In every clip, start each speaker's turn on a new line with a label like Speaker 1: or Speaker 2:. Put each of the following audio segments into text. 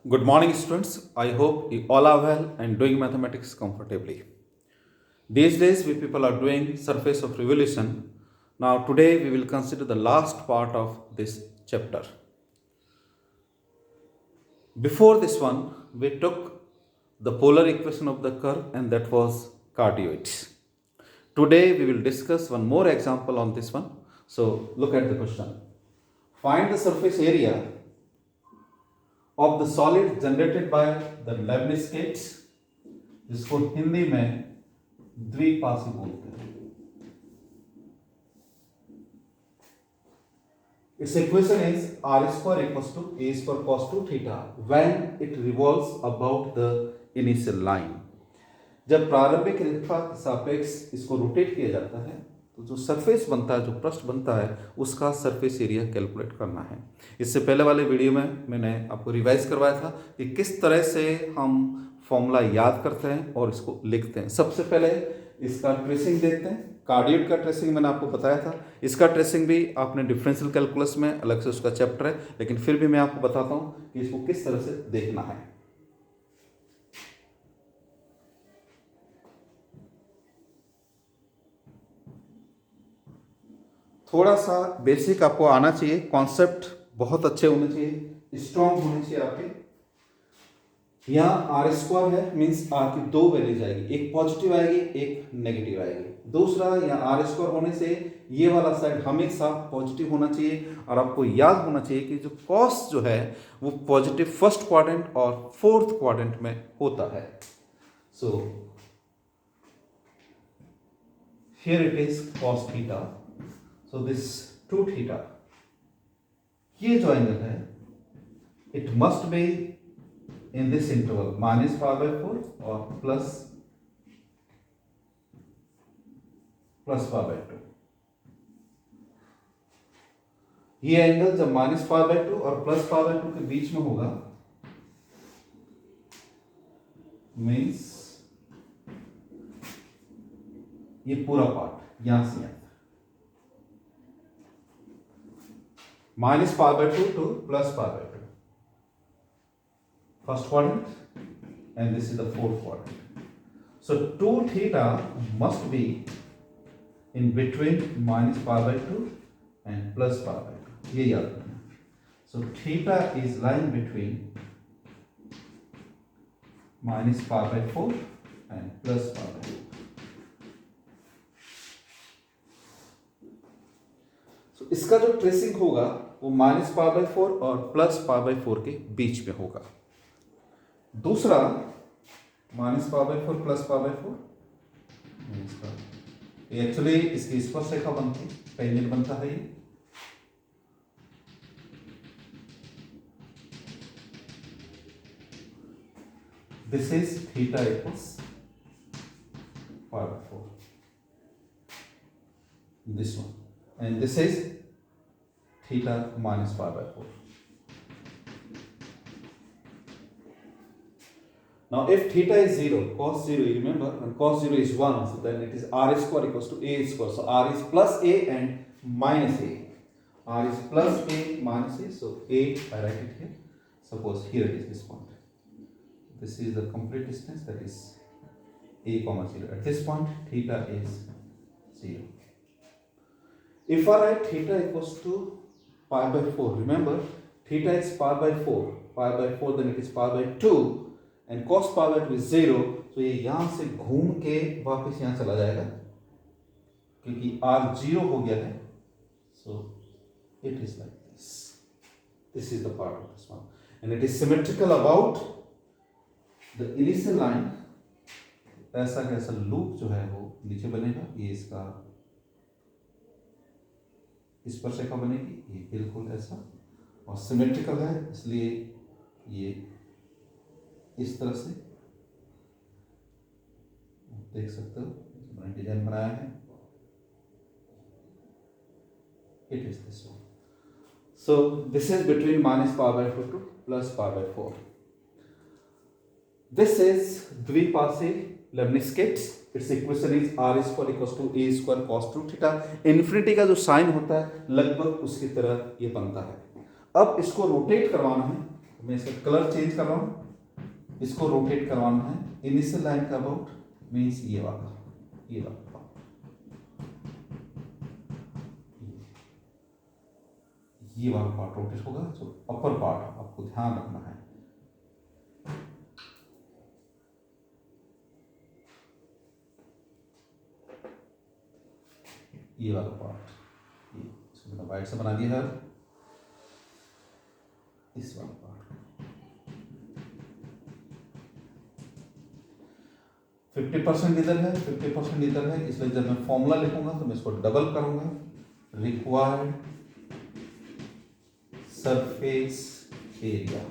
Speaker 1: Good morning, students. I hope you all are well and doing mathematics comfortably. These days, we people are doing surface of revolution. Now, today we will consider the last part of this chapter. Before this one, we took the polar equation of the curve, and that was cardioids. Today, we will discuss one more example on this one. So, look at the question. Find the surface area of the solid generated by the Leibniz skates, जिसको हिंदी में द्विपाशी बोलते हैं. Its equation is r square equals to a square cos 2 theta when it revolves about the initial line. जब प्रारंभिक रेखा के सापेक्ष इसको rotate किया जाता है तो जो सरफेस बनता है, जो पृष्ठ बनता है, उसका सरफेस एरिया कैलकुलेट करना है. इससे पहले वाले वीडियो में मैंने आपको रिवाइज करवाया था कि किस तरह से हम फॉर्मूला याद करते हैं और इसको लिखते हैं. सबसे पहले इसका ट्रेसिंग देखते हैं. कार्डियोइड का ट्रेसिंग मैंने आपको बताया था. इसका ट्रेसिंग भी आपने डिफरेंशियल कैलकुलस में अलग से उसका चैप्टर है, लेकिन फिर भी मैं आपको बताता हूँ कि इसको किस तरह से देखना है. थोड़ा सा बेसिक आपको आना चाहिए, कॉन्सेप्ट बहुत अच्छे होने चाहिए, स्ट्रॉन्ग होने चाहिए आपके. यहाँ आर स्क्वायर है, मीन्स आर की दो वैल्यूज आएगी, एक पॉजिटिव आएगी, एक नेगेटिव आएगी. दूसरा, यहाँ आर स्क्वायर होने से ये वाला साइड हमेशा पॉजिटिव होना चाहिए. और आपको याद होना चाहिए कि जो कॉस जो है वो पॉजिटिव फर्स्ट क्वाड्रेंट और फोर्थ क्वाड्रेंट में होता है. So here it is cos theta. So this 2 theta, ये जो एंगल है, it must be in this interval -π/4 और +π/2. ये एंगल जब -π/2 और +π/2 के बीच में होगा, मीन्स ये पूरा पार्ट यहां से यहां -π/2 to +π/2. First quadrant, and this is the fourth quadrant. So 2 theta must be in between -π/2 and +π/2. ये याद रखना. So theta is lying between -π/4 and +π/2. So इसका जो ट्रेसिंग होगा वो -π/4 और +π/4 के बीच में होगा. दूसरा, -π/4 +π/4, एक्चुअली इसकी स्पर्शरेखा बनती है, टेंजेंट बनता है ये. This is theta equals π/4, this one, and this is theta -π/4. Now if theta is 0, cos 0, you remember when cos 0 is 1, so then it is r square equals to a square. So r is plus a and minus a. R is plus a minus a, so a, I write it here. Suppose here it is this point. This is the complete distance, that is a comma 0. At this point theta is 0. If I write theta equals to π/4, remember theta is π/4, then it is π/2, and cos π/2 is 0. तो ये यहाँ से घूम के वापस यहाँ चला जाएगा क्योंकि r 0 हो गया है. So it is like this. This is the part of this one, and it is symmetrical about the initial line. ऐसा कैसा लूप जो है वो नीचे बनेगा, ये इसका स्पर्शरेखा बनेगी, ये बिल्कुल ऐसा, और सिमेट्रिकल है इसलिए ये इस तरह से देख सकते हो. मैंने डिजाइन बनाया है. It is this one. So this is between -π/2 to +π/4. This is द्विपाशी Leibniz skates. It's equation is r square equals to a square cos 2 theta. Infinity का जो साइन होता है लगभग उसकी तरह ये बनता है. अब इसको रोटेट करवाना है मैं इसका कलर चेंज कर रहा हूँ, इसको रोटेट करवाना है। इनिशियल लाइन का अबाउट मीन्स ये वाला ये वाला पार्ट रोटेट होगा, जो अपर पार्ट आपको ध्यान रखना है। ये वाला पार्ट, ये इसको मैंने वाइट से बना दिया है। इस वाला पार्ट 50% इधर है, 50% इधर है, इसलिए जब मैं फॉर्मूला लिखूंगा तो मैं इसको डबल करूंगा। रिक्वायर्ड सरफेस एरिया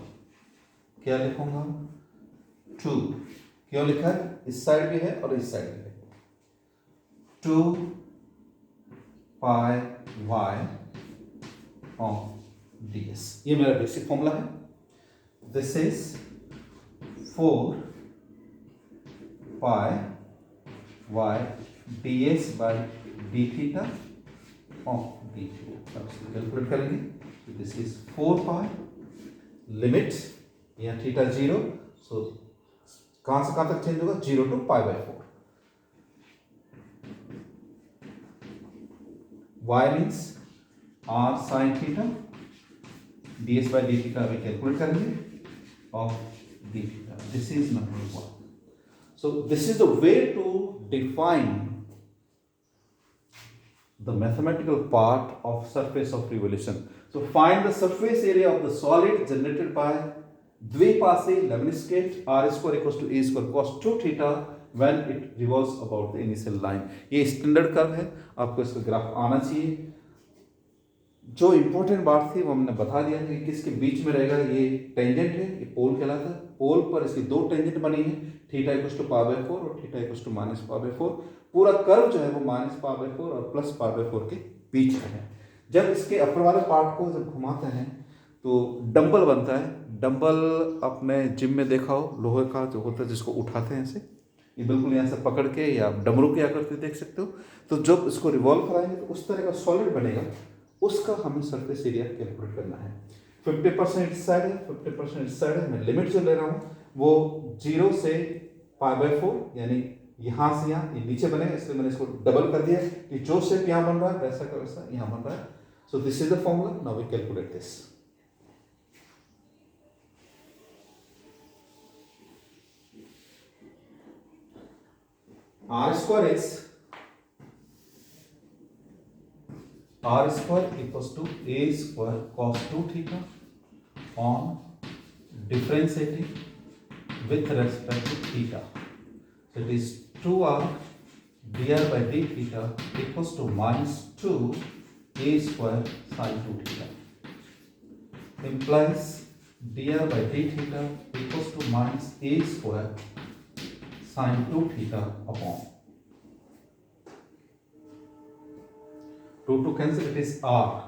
Speaker 1: क्या लिखूंगा? 2। क्यों लिखा है? इस साइड भी है और इस साइड भी है। 2 पाई वाई ऑन ds, ये मेरा बेसिक फॉर्मूला है। This is 4 pi y ds by d theta of d theta. Calculate करेंगे। दिस इज 4 पाई, लिमिट यहाँ थीटा 0, सो कहां से कहां तक चेंज होगा? 0 to pi by 4। y means r sin theta, ds by d theta अभी calculate करेंगे of d theta. This is number 1. So this is the way to define the mathematical part of surface of revolution. So find the surface area of the solid generated by द्विपाशी lemniscate r square equals to a square cos 2 theta when it revolves about the initial line. ये standard curve है, आपको इसका graph आना चाहिए। जो important बात थी वो हमने बता दिया कि किसके बीच में रहेगा। ये टेंजेंट है, ये पोल कहलाता है। पोल पर इसकी दो टेंजेंट बनी है, theta equals to pi by 4 और theta equals to minus pi by 4। पूरा कर्व जो है वो माइनस पाई बाई 4 और प्लस पाई बाई 4 के बीच में है। जब इसके अपर वाले पार्ट को जब घुमाते हैं तो डंबल बनता है। डंबल अपने जिम में देखा हो, लोहे का जो होता है जिसको उठाते हैं ऐसे, ये बिल्कुल यहाँ से पकड़ के, या डमरू की आकृति देख सकते हो। तो जब इसको रिवॉल्व कराएंगे तो उस तरह का सॉलिड बनेगा, उसका हमें सरफेस एरिया कैलकुलेट करना है। 50% इस साइड है, 50% इस साइड है। मैं लिमिट जो ले रहा हूँ वो 0 से पाई बाई 4, यानी यहाँ से यहाँ ये नीचे बनेगा, इसलिए मैंने इसको डबल कर दिया कि जो शेप यहाँ बन रहा है वैसा का वैसा यहाँ बन रहा है। So this is the formula, now we calculate this. R square equals to a square cos 2 theta on differentiating with respect to theta. So it is 2r dr by d theta equals to minus 2 a square sin 2 theta. Implies dr by d theta equals to minus a square sin 2 theta upon 2 to cancel, it is r,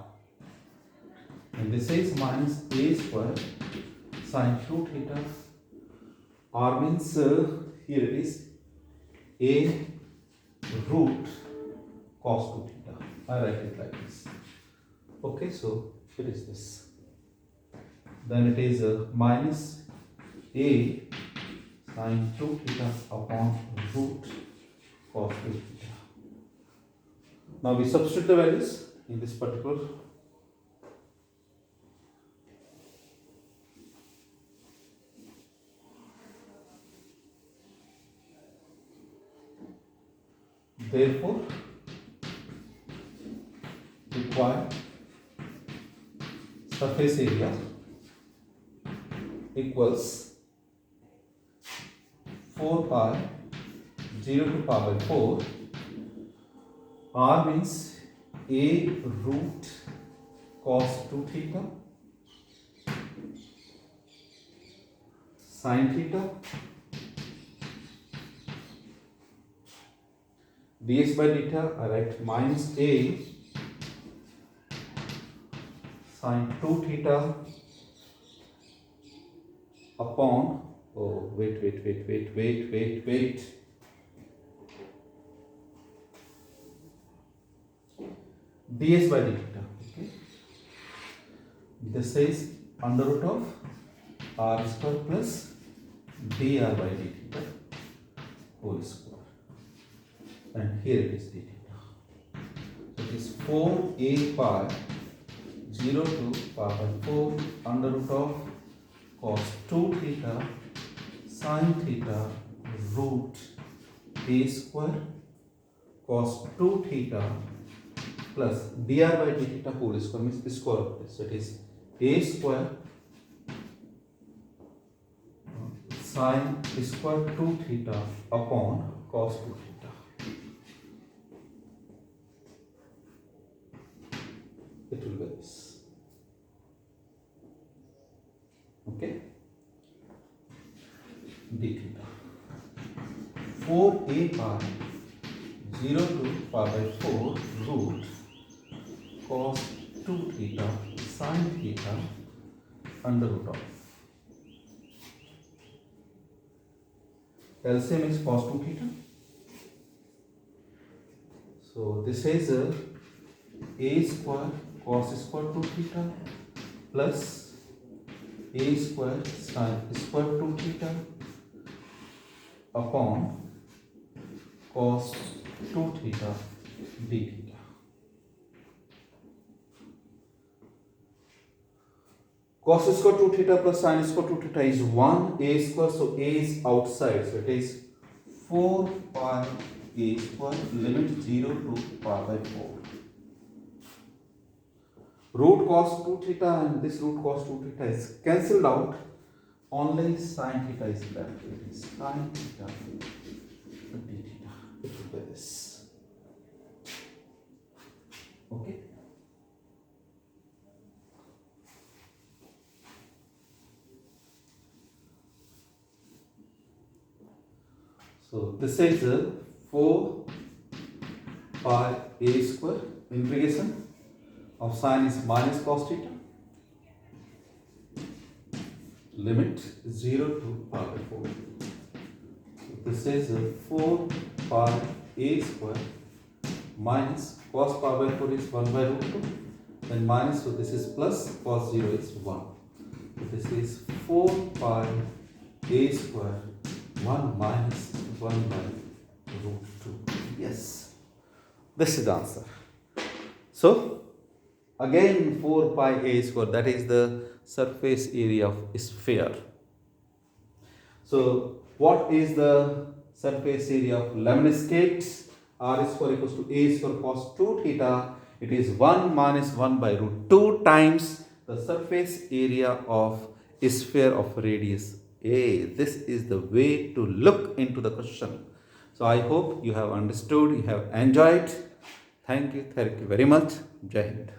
Speaker 1: and this is minus a square sin 2 theta. R means here it is a root cos 2 theta. I write it like this. Okay, so it is this. Then it is minus a sin 2 theta upon root cos 2 theta. Now we substitute the values in this particular. Therefore, required surface area equals 4 pi 0 to pi by 4. R means a root cos 2 theta sin theta ds by theta. I write minus a sin 2 theta upon, oh wait, ds by d theta. Okay, this is under root of r square plus dr by d theta whole square. And here it is d theta. So it is 4a pi 0 to pi by 4 under root of cos 2 theta sin theta root a square cos 2 theta plus dr by d theta whole square means the square of this. So it is a square sin square 2 theta upon cos 2 theta. It will be this. Okay. D theta. 4a pi 0 to pi by 4 root cos 2 theta sin theta under root of. LCM is cos 2 theta. So this is a square cos square 2 theta plus a square sin square 2 theta upon cos 2 theta d theta. Cos square 2 theta plus sin square 2 theta is 1 a square, so a is outside, so it is 4 pi a square limit 0 to pi by 4. Root cos 2 theta and this root cos 2 theta is cancelled out, only sin theta is left. It is sin theta d theta. It will be this. Okay. So this is 4 pi a square integration of sin is minus cos theta limit 0 to pi by 4. So this is 4 pi a square minus cos pi by 4 is 1 by root 2, then minus, so this is plus, cos 0 is 1. So this is 4 pi a square 1 minus 1 by root 2. Yes, this is the answer. So again 4 pi a square, that is the surface area of sphere. So what is the surface area of lemniscate? R square equals to a square cos 2 theta. It is 1 minus 1 by root 2 times the surface area of sphere of radius a. This is the way to look into the question. So I hope you have understood, you have enjoyed. Thank you very much. Jai Hind.